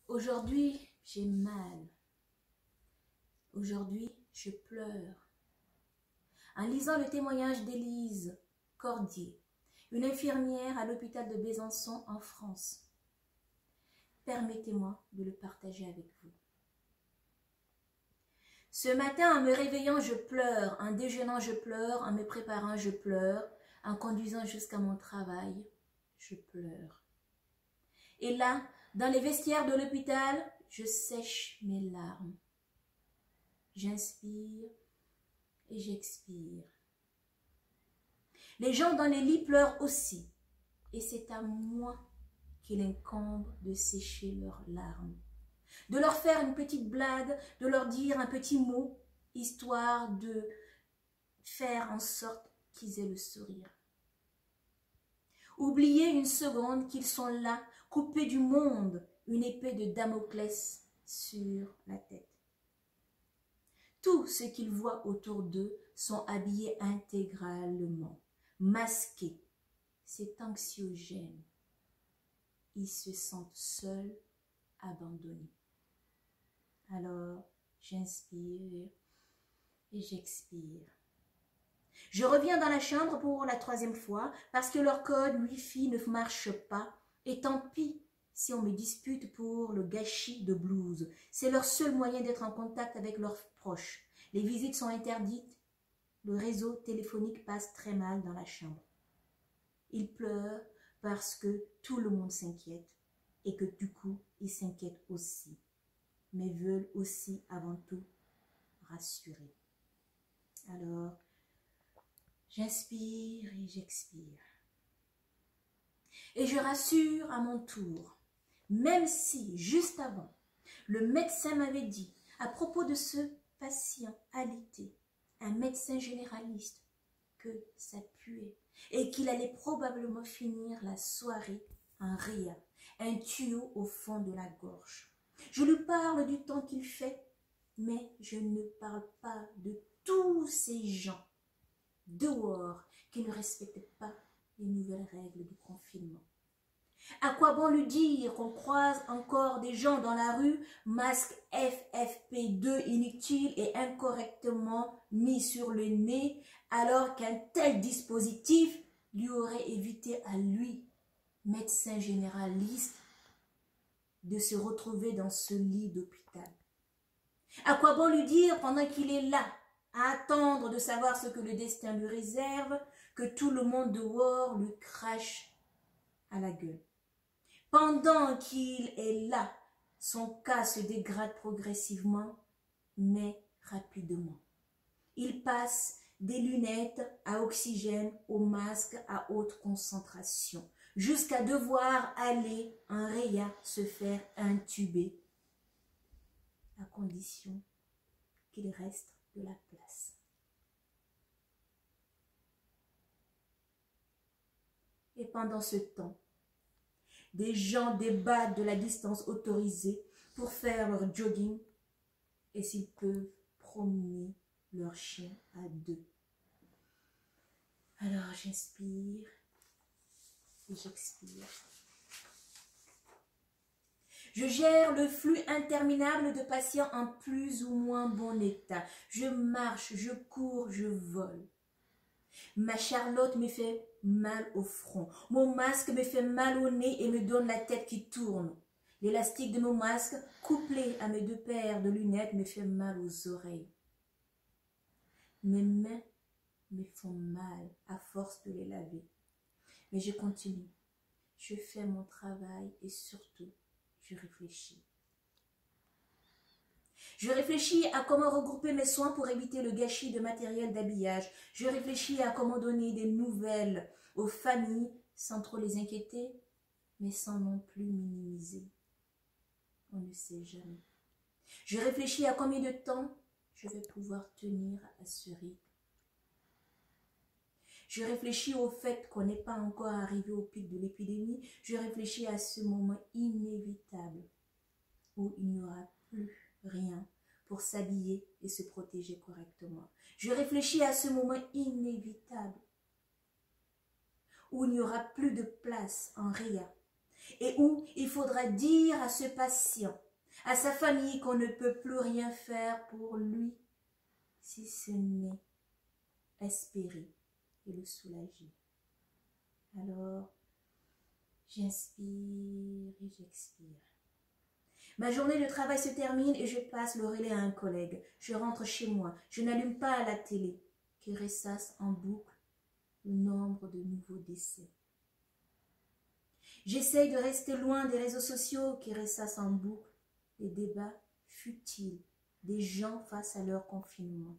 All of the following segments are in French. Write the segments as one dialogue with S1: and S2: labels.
S1: Aujourd'hui, j'ai mal. Aujourd'hui, je pleure. En lisant le témoignage d'Élise Cordier, une infirmière à l'hôpital de Besançon en France, permettez-moi de le partager avec vous. Ce matin, en me réveillant, je pleure. En déjeunant, je pleure. En me préparant, je pleure. En conduisant jusqu'à mon travail, je pleure. Et là, dans les vestiaires de l'hôpital, je sèche mes larmes. J'inspire et j'expire. Les gens dans les lits pleurent aussi. Et c'est à moi qu'il incombe de sécher leurs larmes. De leur faire une petite blague, de leur dire un petit mot, histoire de faire en sorte qu'ils aient le sourire. Oubliez une seconde qu'ils sont là, coupés du monde, une épée de Damoclès sur la tête. Tous ceux qu'ils voient autour d'eux sont habillés intégralement, masqués. C'est anxiogène. Ils se sentent seuls, abandonnés. Alors, j'inspire et j'expire. Je reviens dans la chambre pour la 3e fois parce que leur code Wi-Fi ne marche pas. Et tant pis si on me dispute pour le gâchis de blues. C'est leur seul moyen d'être en contact avec leurs proches. Les visites sont interdites. Le réseau téléphonique passe très mal dans la chambre. Ils pleurent parce que tout le monde s'inquiète et que du coup, ils s'inquiètent aussi, mais veulent aussi avant tout rassurer. Alors, j'inspire et j'expire. Et je rassure à mon tour, même si, juste avant, le médecin m'avait dit, à propos de ce patient alité, un médecin généraliste, que ça puait et qu'il allait probablement finir la soirée en riant, un tuyau au fond de la gorge. Je lui parle du temps qu'il fait, mais je ne parle pas de tous ces gens dehors qui ne respectent pas les nouvelles règles du confinement. À quoi bon lui dire qu'on croise encore des gens dans la rue, masque FFP2 inutile et incorrectement mis sur le nez, alors qu'un tel dispositif lui aurait évité à lui, médecin généraliste, de se retrouver dans ce lit d'hôpital. À quoi bon lui dire pendant qu'il est là, à attendre de savoir ce que le destin lui réserve, que tout le monde dehors lui crache à la gueule. Pendant qu'il est là, son cas se dégrade progressivement, mais rapidement. Il passe des lunettes à oxygène au masque à haute concentration, jusqu'à devoir aller en réa se faire intuber, à condition qu'il reste de la place. Et pendant ce temps, des gens débattent de la distance autorisée pour faire leur jogging et s'ils peuvent promener leur chien à 2. Alors j'inspire et j'expire. Je gère le flux interminable de patients en plus ou moins bon état. Je marche, je cours, je vole. Ma Charlotte me fait mal au front. Mon masque me fait mal au nez et me donne la tête qui tourne. L'élastique de mon masque, couplé à mes 2 paires de lunettes, me fait mal aux oreilles. Mes mains me font mal à force de les laver. Mais je continue. Je fais mon travail et surtout, je réfléchis. Je réfléchis à comment regrouper mes soins pour éviter le gâchis de matériel d'habillage. Je réfléchis à comment donner des nouvelles aux familles sans trop les inquiéter, mais sans non plus minimiser. On ne sait jamais. Je réfléchis à combien de temps je vais pouvoir tenir à ce rythme. Je réfléchis au fait qu'on n'est pas encore arrivé au pic de l'épidémie. Je réfléchis à ce moment inévitable où il n'y aura plus rien pour s'habiller et se protéger correctement. Je réfléchis à ce moment inévitable où il n'y aura plus de place en réa et où il faudra dire à ce patient, à sa famille qu'on ne peut plus rien faire pour lui, si ce n'est espérer et le soulager. Alors, j'inspire et j'expire. Ma journée de travail se termine et je passe le relais à un collègue. Je rentre chez moi. Je n'allume pas la télé qui ressasse en boucle le nombre de nouveaux décès. J'essaye de rester loin des réseaux sociaux qui ressassent en boucle les débats futiles des gens face à leur confinement.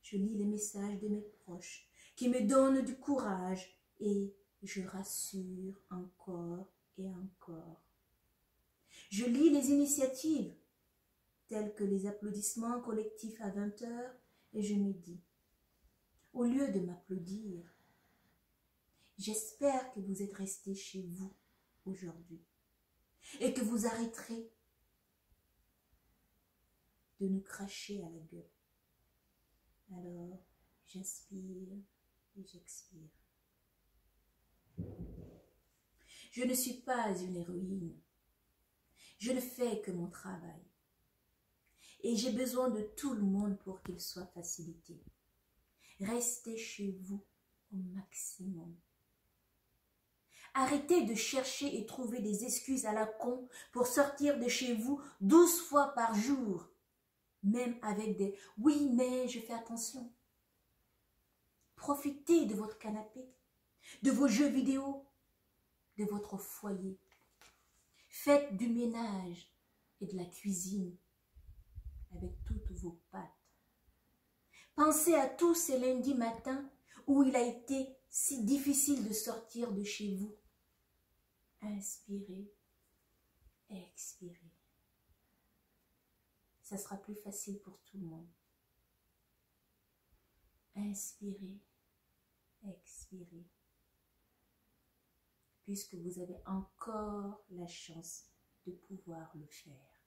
S1: Je lis les messages de mes proches qui me donnent du courage et je rassure encore et encore. Je lis les initiatives telles que les applaudissements collectifs à 20h et je me dis, au lieu de m'applaudir, j'espère que vous êtes restés chez vous aujourd'hui et que vous arrêterez de nous cracher à la gueule. Alors, j'inspire et j'expire. Je ne suis pas une héroïne. Je ne fais que mon travail. Et j'ai besoin de tout le monde pour qu'il soit facilité. Restez chez vous au maximum. Arrêtez de chercher et trouver des excuses à la con pour sortir de chez vous 12 fois par jour. Même avec des « oui, mais je fais attention ». Profitez de votre canapé, de vos jeux vidéo, de votre foyer. Faites du ménage et de la cuisine avec toutes vos pâtes. Pensez à tous ces lundis matins où il a été si difficile de sortir de chez vous. Inspirez, expirez. Ça sera plus facile pour tout le monde. Inspirez, expirez. Puisque vous avez encore la chance de pouvoir le faire.